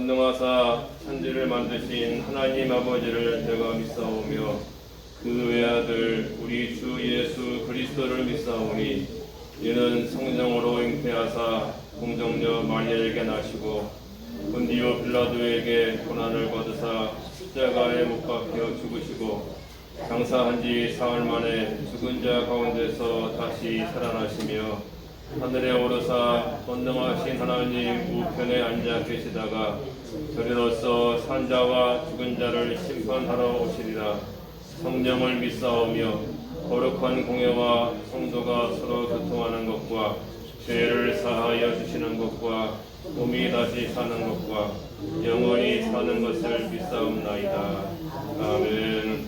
전능하사 천지를 만드신 하나님 아버지를 내가 믿사오며 그 외아들 우리 주 예수 그리스도를 믿사오니 이는 성령으로 잉태하사 공정녀 마리아에게 나시고 본디오 빌라도에게 고난을 받으사 십자가에 못 박혀 죽으시고 장사한 지 사흘 만에 죽은 자 가운데서 다시 살아나시며 하늘에 오르사 전능하신 하나님 우편에 앉아 계시다가 저리로서 산자와 죽은 자를 심판하러 오시리라. 성령을 믿사오며 거룩한 공예와 성도가 서로 교통하는 것과 죄를 사하여 주시는 것과 몸이 다시 사는 것과 영원히 사는 것을 믿사옵나이다. 아멘.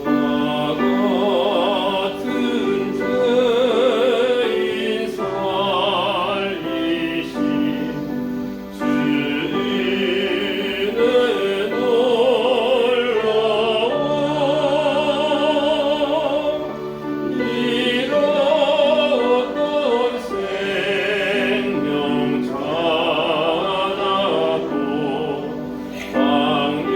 나 같은 죄인 살리신 주는 놀라워 잃었던 생명 찾았고 광명으로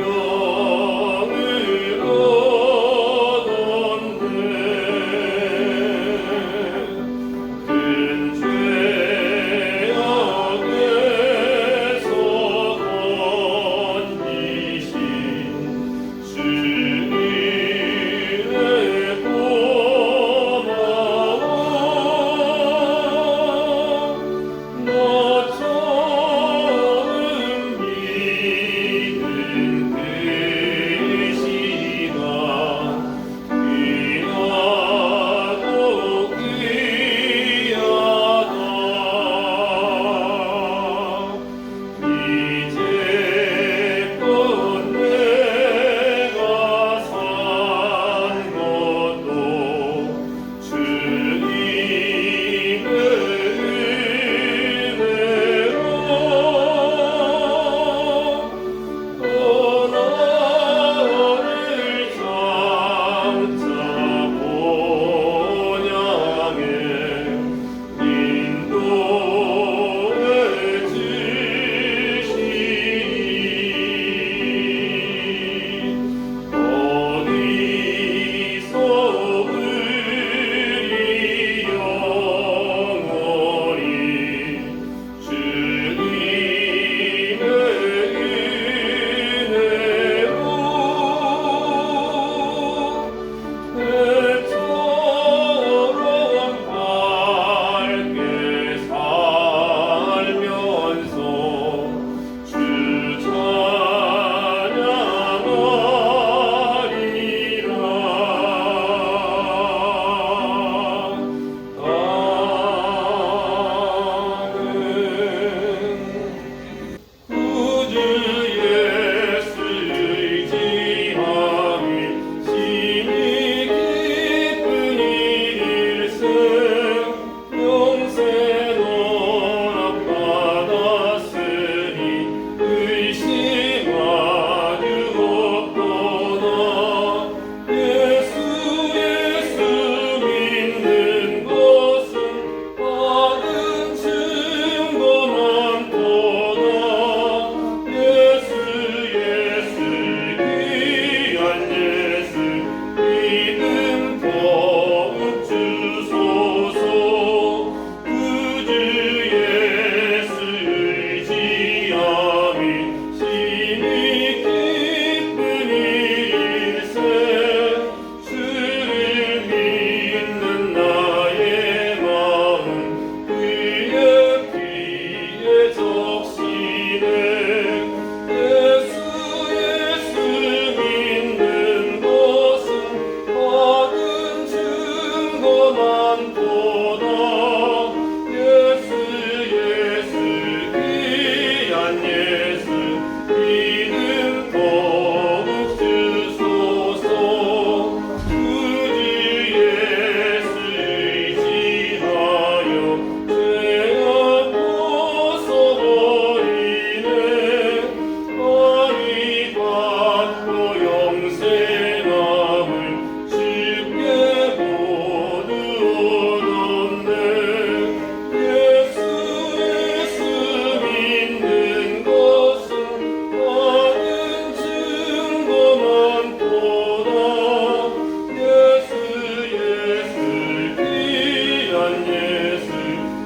예수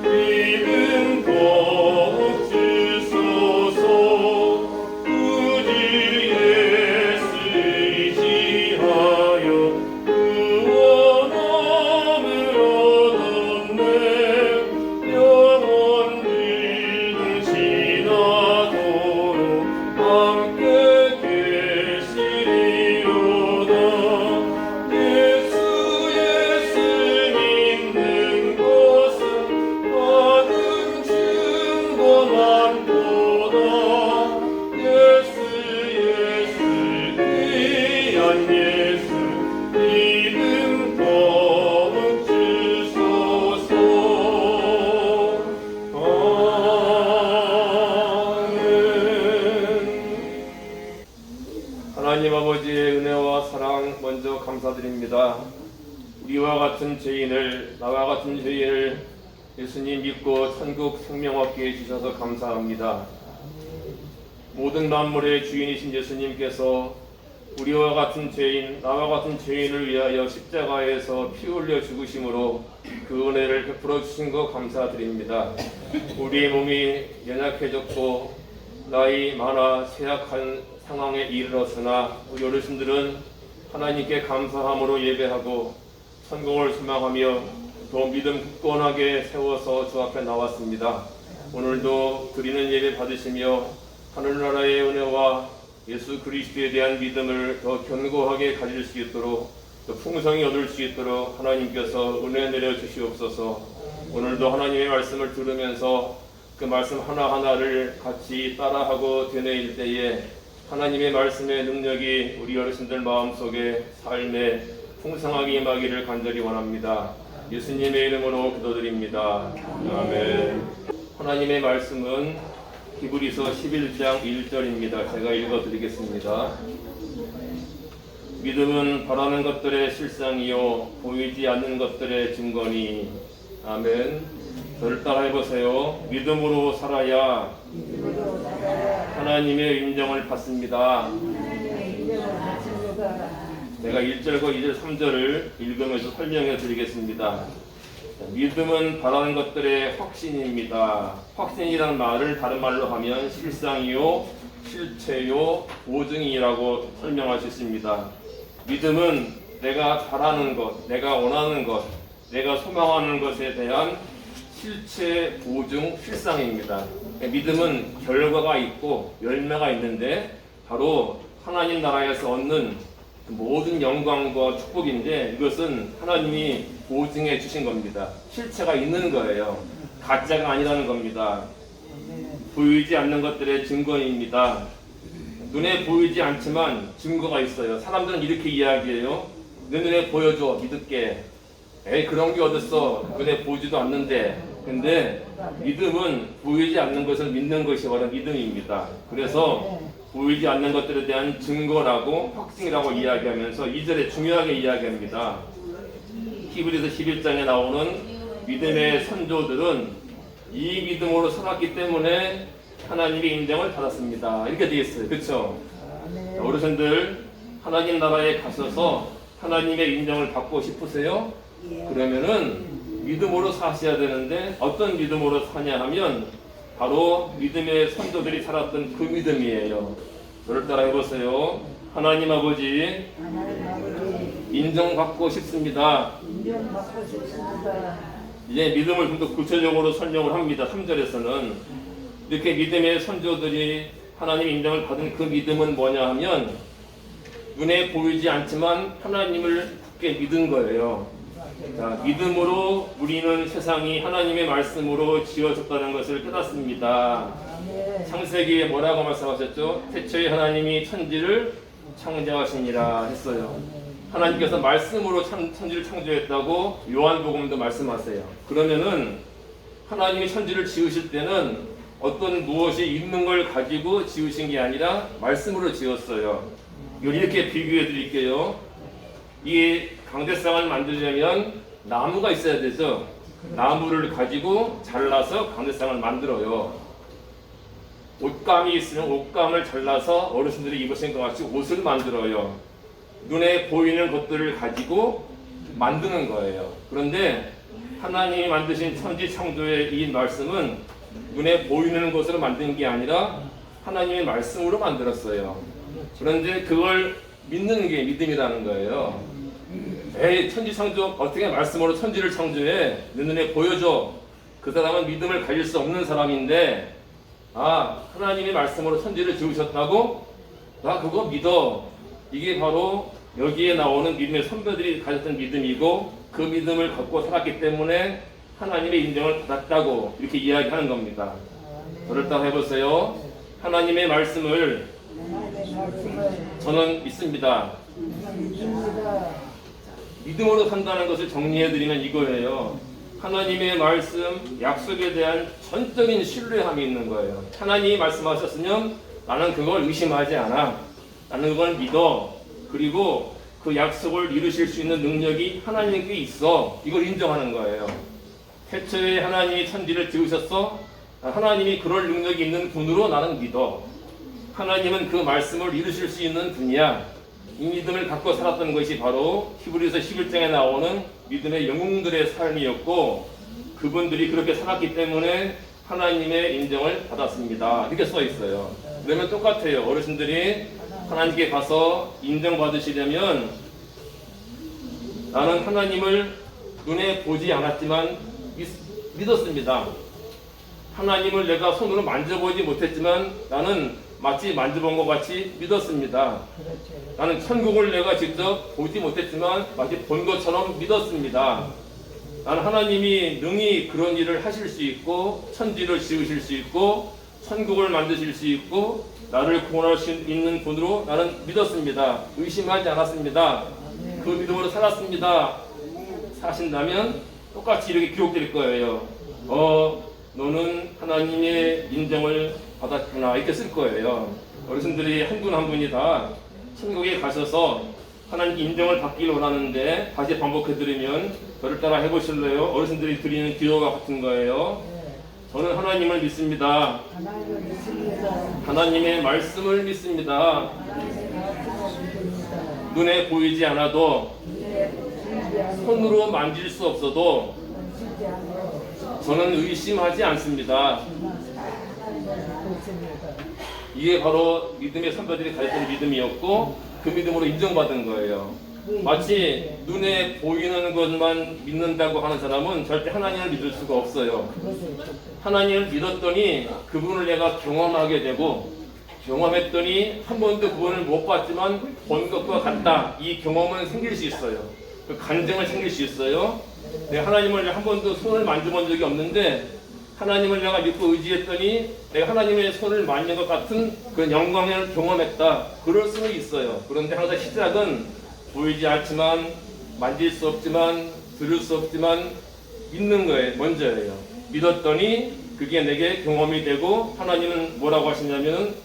믿음 복 주소서. 굳이 예수 의지하여 구원함을 얻었네. 영원 지나도록 함께 계시리로다. 예수 믿는 것은 많은 증거만 보다. 예수 귀한 예수 믿음 복 주소서. 아멘. 하나님 아버지의 은혜와 사랑 먼저 감사드립니다. 우리와 같은 죄인을, 나와 같은 죄인을 예수님 믿고 천국 생명 얻게 해주셔서 감사합니다. 모든 만물의 주인이신 예수님께서 우리와 같은 죄인, 나와 같은 죄인을 위하여 십자가에서 피 흘려 죽으심으로 그 은혜를 베풀어 주신 것 감사드립니다. 우리의 몸이 연약해졌고 나이 많아 쇠약한 상황에 이르렀으나 우리 어르신들은 하나님께 감사함으로 예배하고 천국을 소망하며 더 믿음 굳건하게 세워서 주 앞에 나왔습니다. 오늘도 드리는 예배 받으시며 하늘나라의 은혜와 예수 그리스도에 대한 믿음을 더 견고하게 가질 수 있도록 더 풍성히 얻을 수 있도록 하나님께서 은혜 내려 주시옵소서. 오늘도 하나님의 말씀을 들으면서 그 말씀 하나하나를 같이 따라하고 되뇌일 때에 하나님의 말씀의 능력이 우리 어르신들 마음속에 삶에 풍성하게 임하기를 간절히 원합니다. 예수님의 이름으로 기도드립니다. 아멘. 하나님의 말씀은 히브리서 11장 1절입니다. 제가 읽어드리겠습니다. 믿음은 바라는 것들의 실상이요 보이지 않는 것들의 증거니. 아멘. 저를 따라해보세요. 믿음으로 살아야 하나님의 인정을 받습니다. 제가 1절과 2절, 3절을 읽으면서 설명해 드리겠습니다. 믿음은 바라는 것들의 확신입니다. 확신이라는 말을 다른 말로 하면 실상이요, 실체요, 보증이라고 설명할 수 있습니다. 믿음은 내가 바라는 것, 내가 원하는 것, 내가 소망하는 것에 대한 실체, 보증, 실상입니다. 믿음은 결과가 있고 열매가 있는데 바로 하나님 나라에서 얻는 모든 영광과 축복인데 이것은 하나님이 보증해 주신 겁니다. 실체가 있는 거예요. 가짜가 아니라는 겁니다. 보이지 않는 것들의 증거입니다. 눈에 보이지 않지만 증거가 있어요. 사람들은 이렇게 이야기해요. 내 눈에 보여줘, 믿을게. 에이, 그런 게 어딨어. 눈에 보이지도 않는데. 근데 믿음은 보이지 않는 것을 믿는 것이 바로 믿음입니다. 그래서 보이지 않는 것들에 대한 증거라고 확증이라고 이야기하면서 2절에 중요하게 이야기합니다. 히브리서 11장에 나오는 믿음의 선조들은 이 믿음으로 살았기 때문에 하나님의 인정을 받았습니다. 이렇게 되어 있어요. 그렇죠? 어르신들 하나님 나라에 가셔서 하나님의 인정을 받고 싶으세요? 그러면은 믿음으로 사셔야 되는데 어떤 믿음으로 사냐 하면 바로 믿음의 선조들이 살았던 그 믿음이에요. 저를 따라 해보세요. 하나님 아버지, 인정받고 싶습니다. 이제 믿음을 좀 더 구체적으로 설명을 합니다. 3절에서는 이렇게 믿음의 선조들이 하나님 인정을 받은 그 믿음은 뭐냐 하면 눈에 보이지 않지만 하나님을 굳게 믿은 거예요. 자, 믿음으로 우리는 세상이 하나님의 말씀으로 지어졌다는 것을 깨닫습니다. 창세기에 뭐라고 말씀하셨죠? 태초에 하나님이 천지를 창조하시니라 했어요. 하나님께서 말씀으로 천지를 창조했다고 요한복음도 말씀하세요. 그러면은 하나님이 천지를 지으실 때는 어떤 무엇이 있는 걸 가지고 지으신 게 아니라 말씀으로 지었어요. 이렇게 비교해 드릴게요. 이 강대상을 만들려면 나무가 있어야 되죠. 나무를 가지고 잘라서 강대상을 만들어요. 옷감이 있으면 옷감을 잘라서 어르신들이 입으신 것 같이 옷을 만들어요. 눈에 보이는 것들을 가지고 만드는 거예요. 그런데 하나님이 만드신 천지 창조의 이 말씀은 눈에 보이는 것으로 만든 게 아니라 하나님의 말씀으로 만들었어요. 그런데 그걸 믿는 게 믿음이라는 거예요. 에이, 천지 창조 어떻게 말씀으로 천지를 창조해? 내 눈에 보여줘. 그 사람은 믿음을 가질 수 없는 사람인데, 아, 하나님의 말씀으로 천지를 지으셨다고? 나 그거 믿어. 이게 바로 여기에 나오는 믿음의 선배들이 가졌던 믿음이고, 그 믿음을 갖고 살았기 때문에 하나님의 인정을 받았다고 이렇게 이야기하는 겁니다. 저를 따라 해보세요. 하나님의 말씀을 저는 믿습니다. 믿음으로 산다는 것을 정리해드리면 이거예요. 하나님의 말씀, 약속에 대한 전적인 신뢰함이 있는 거예요. 하나님이 말씀하셨으면 나는 그걸 의심하지 않아. 나는 그걸 믿어. 그리고 그 약속을 이루실 수 있는 능력이 하나님께 있어. 이걸 인정하는 거예요. 태초에 하나님이 천지를 지으셨어. 하나님이 그럴 능력이 있는 분으로 나는 믿어. 하나님은 그 말씀을 이루실 수 있는 분이야. 이 믿음을 갖고 살았던 것이 바로 히브리서 11장에 나오는 믿음의 영웅들의 삶이었고, 그분들이 그렇게 살았기 때문에 하나님의 인정을 받았습니다. 이렇게 써 있어요. 그러면 똑같아요. 어르신들이 하나님께 가서 인정받으시려면 나는 하나님을 눈에 보지 않았지만 믿었습니다. 하나님을 내가 손으로 만져보지 못했지만 나는 마치 만져본 것 같이 믿었습니다. 나는 천국을 내가 직접 보지 못했지만 마치 본 것처럼 믿었습니다. 나는 하나님이 능히 그런 일을 하실 수 있고 천지를 지으실 수 있고 천국을 만드실 수 있고 나를 구원할 수 있는 분으로 나는 믿었습니다. 의심하지 않았습니다. 그 믿음으로 살았습니다. 사신다면 똑같이 이렇게 기록될 거예요. 너는 하나님의 인정을 받았구나, 이렇게 쓸 거예요. 어르신들이 한 분 한 분이 다 천국에 가셔서 하나님 인정을 받기를 원하는데, 다시 반복해 드리면 저를 따라 해보실래요? 어르신들이 드리는 기도가 같은 거예요. 저는 하나님을 믿습니다. 하나님의 말씀을 믿습니다. 눈에 보이지 않아도, 손으로 만질 수 없어도 저는 의심하지 않습니다. 이게 바로 믿음의 선배들이 가졌던 믿음이었고, 그 믿음으로 인정받은 거예요. 마치 눈에 보이는 것만 믿는다고 하는 사람은 절대 하나님을 믿을 수가 없어요. 하나님을 믿었더니 그분을 내가 경험하게 되고, 경험했더니 한 번도 그분을 못 봤지만 본 것과 같다, 이 경험은 생길 수 있어요. 그 간증을 생길 수 있어요. 내가 하나님을 한 번도 손을 만져본 적이 없는데 하나님을 내가 믿고 의지했더니 내가 하나님의 손을 만진 것 같은 그런 영광을 경험했다, 그럴 수는 있어요. 그런데 항상 시작은 보이지 않지만, 만질 수 없지만, 들을 수 없지만 믿는 거예요. 먼저예요. 믿었더니 그게 내게 경험이 되고, 하나님은 뭐라고 하시냐면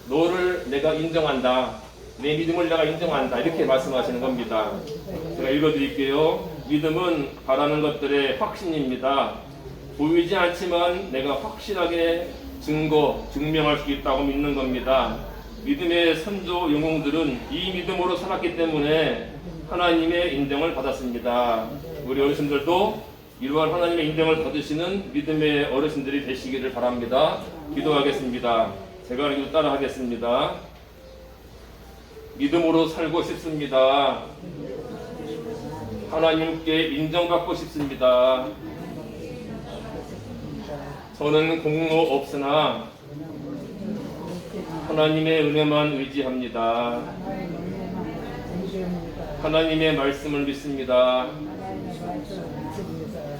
너를 내가 인정한다, 내 믿음을 내가 인정한다, 이렇게 말씀하시는 겁니다. 제가 읽어드릴게요. 믿음은 바라는 것들의 확신입니다. 보이지 않지만 내가 확실하게 증명할 수 있다고 믿는 겁니다. 믿음의 선조 영웅들은 이 믿음으로 살았기 때문에 하나님의 인정을 받았습니다. 우리 어르신들도 이러한 하나님의 인정을 받으시는 믿음의 어르신들이 되시기를 바랍니다. 기도하겠습니다. 제가 이거 따라 하겠습니다. 믿음으로 살고 싶습니다. 하나님께 인정받고 싶습니다. 저는 공로 없으나 하나님의 은혜만 의지합니다. 하나님의 말씀을 믿습니다.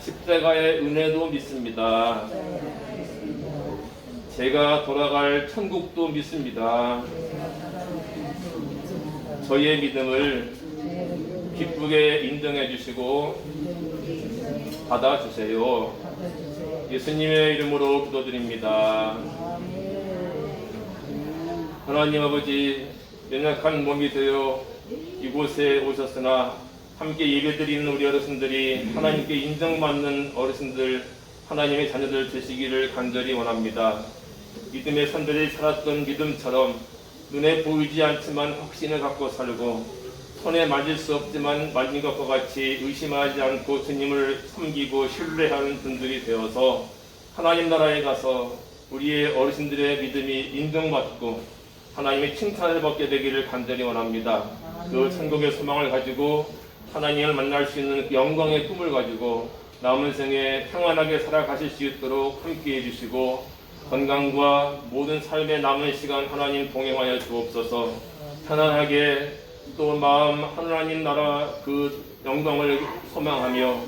십자가의 은혜도 믿습니다. 제가 돌아갈 천국도 믿습니다. 저희의 믿음을 기쁘게 인정해 주시고 받아주세요. 예수님의 이름으로 기도드립니다. 하나님 아버지, 연약한 몸이 되어 이곳에 오셨으나 함께 예배드리는 우리 어르신들이 하나님께 인정받는 어르신들, 하나님의 자녀들 되시기를 간절히 원합니다. 믿음의 선배들이 살았던 믿음처럼 눈에 보이지 않지만 확신을 갖고 살고, 손에 만질 수 없지만 만진 것과 같이 의심하지 않고 주님을 섬기고 신뢰하는 분들이 되어서 하나님 나라에 가서 우리의 어르신들의 믿음이 인정받고 하나님의 칭찬을 받게 되기를 간절히 원합니다. 그 천국의 소망을 가지고 하나님을 만날 수 있는 그 영광의 꿈을 가지고 남은 생에 평안하게 살아가실 수 있도록 함께해 주시고 건강과 모든 삶의 남은 시간 하나님 동행하여 주옵소서. 편안하게 또 마음 하나님 나라 그 영광을 소망하며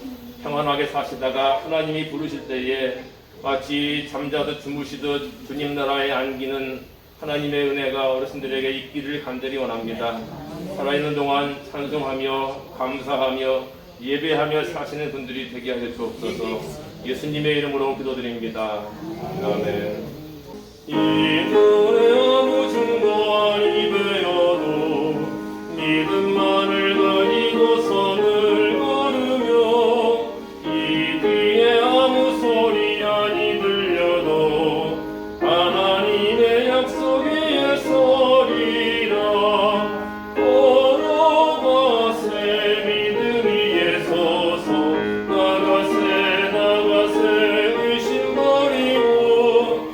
평안하게 사시다가 하나님이 부르실 때에 마치 잠자듯 주무시듯 주님 나라에 안기는 하나님의 은혜가 어르신들에게 있기를 간절히 원합니다. 살아있는 동안 찬송하며 감사하며 예배하며 사시는 분들이 되게 하여 주옵소서. 예수님의 이름으로 기도드립니다. 아멘. 이 눈에 아무 증거 아니 되어도 믿음만을 가지고 선을 걸으며 이 뒤에 아무 소리 아니 들려도 하나님의 약속이 서리라. 걸어가세 믿음 위에 서서 나가세 의심 버리고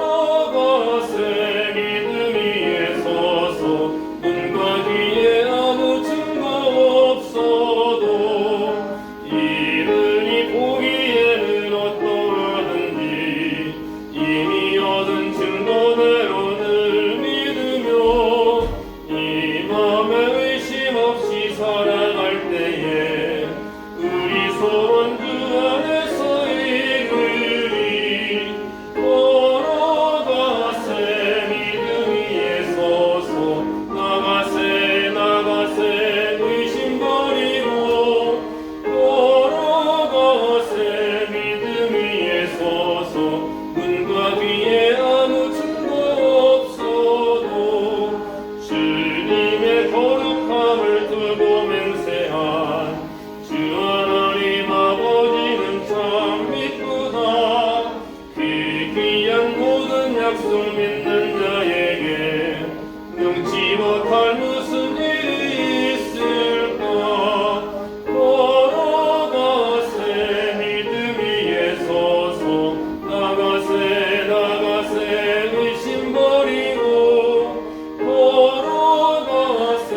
걸어가세 믿음 위에 서서 눈과 귀에 아무 증거 없어도 이르니 보기에는 어떠하든지 이미 얻은 증거대로 늘 믿으며 이 맘에 의심 없이 살아갈 때에 우리 소원 주 안에서 이르리. 걸어가세 믿음 위에 서서 나가세 의심 버리고 걸어가세 믿음 위에 서서 눈과 귀에 아무 증거 없어도 주님의 거룩함을 두고 맹세한 주 하나님 아버지는 참 믿구나. 그 귀한 모든 약속 믿는 자에게 능치 못할 무슨 일이 있을까. 걸어가세 믿음 위에 서서 나가세 의심 버리고 걸어가세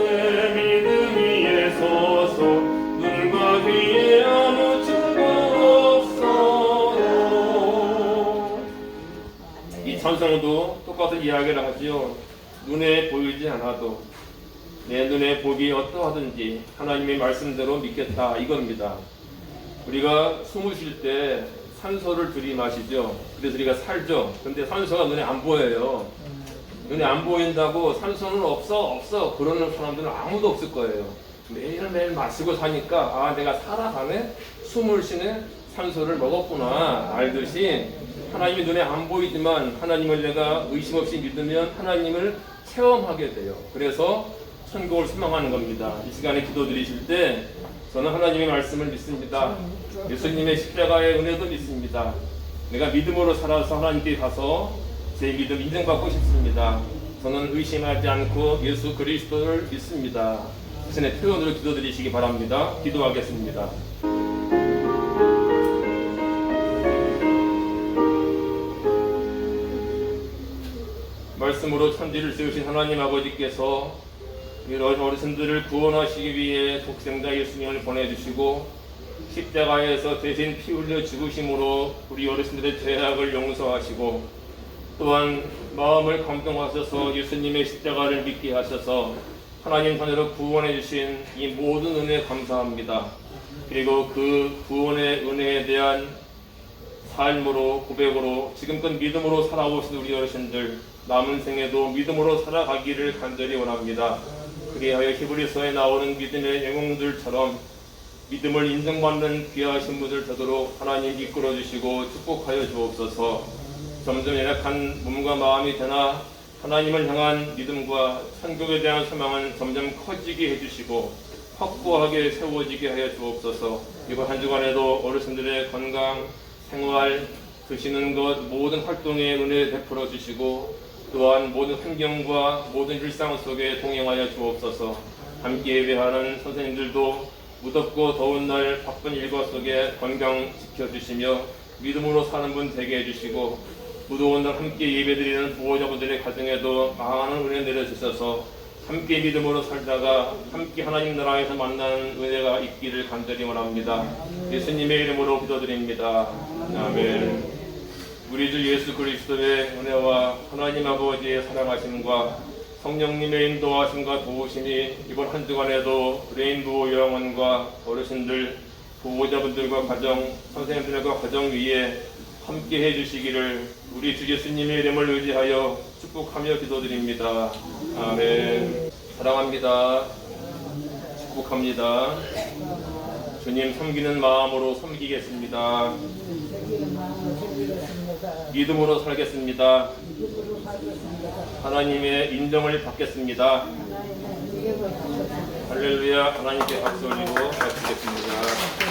믿음 위에 서서 눈과 귀에 아무 증거 없어도. 이 찬송도 똑같은 이야기를 하지요. 눈에 보이지 않아도 내 눈에 보기 어떠하든지 하나님의 말씀대로 믿겠다 이겁니다. 우리가 숨을 쉴 때 산소를 들이마시죠. 그래서 우리가 살죠. 근데 산소가 눈에 안 보여요. 눈에 안 보인다고 산소는 없어 그러는 사람들은 아무도 없을 거예요. 매일매일 마시고 사니까 아 내가 살아가네, 숨을 쉬네, 산소를 먹었구나 알듯이 하나님이 눈에 안 보이지만 하나님을 내가 의심 없이 믿으면 하나님을 체험하게 돼요. 그래서 천국을 소망하는 겁니다. 이 시간에 기도 드리실 때 저는 하나님의 말씀을 믿습니다. 예수님의 십자가의 은혜도 믿습니다. 내가 믿음으로 살아서 하나님께 가서 제 믿음 인정받고 싶습니다. 저는 의심하지 않고 예수 그리스도를 믿습니다. 자신의 표현으로 기도 드리시기 바랍니다. 기도하겠습니다. 말씀으로 천지를 세우신 하나님 아버지께서 이런 어르신들을 구원하시기 위해 독생자 예수님을 보내주시고 십자가에서 대신 피 흘려 죽으심으로 우리 어르신들의 죄악을 용서하시고 또한 마음을 감동하셔서 예수님의 십자가를 믿게 하셔서 하나님 자녀로 구원해 주신 이 모든 은혜 감사합니다. 그리고 그 구원의 은혜에 대한 삶으로 고백으로 지금껏 믿음으로 살아오신 우리 어르신들 남은 생에도 믿음으로 살아가기를 간절히 원합니다. 그리하여 히브리서에 나오는 믿음의 영웅들처럼 믿음을 인정받는 귀하신 분들 되도록 하나님 이끌어 주시고 축복하여 주옵소서. 점점 연약한 몸과 마음이 되나 하나님을 향한 믿음과 천국에 대한 소망은 점점 커지게 해주시고 확고하게 세워지게 하여 주옵소서. 이번 한 주간에도 어르신들의 건강, 생활, 드시는 것 모든 활동에 은혜 베풀어 주시고 또한 모든 환경과 모든 일상 속에 동행하여 주옵소서. 함께 예배하는 선생님들도 무덥고 더운 날 바쁜 일과 속에 건강 지켜주시며 믿음으로 사는 분 되게 해주시고 무더운 날 함께 예배드리는 부모자분들의 가정에도 많은 은혜 내려주셔서 함께 믿음으로 살다가 함께 하나님 나라에서 만나는 은혜가 있기를 간절히 원합니다. 예수님의 이름으로 기도드립니다. 아멘. 우리 주 예수 그리스도의 은혜와 하나님 아버지의 사랑하심과 성령님의 인도하심과 도우심이 이번 한 주간에도 레인보우 영원과 어르신들, 보호자분들과 가정, 선생님들과 가정 위에 함께 해주시기를 우리 주 예수님의 이름을 의지하여 축복하며 기도드립니다. 아멘. 사랑합니다. 축복합니다. 주님 섬기는 마음으로 섬기겠습니다. 믿음으로 살겠습니다. 하나님의 인정을 받겠습니다. 할렐루야. 하나님께 박수 올리고 마치겠습니다.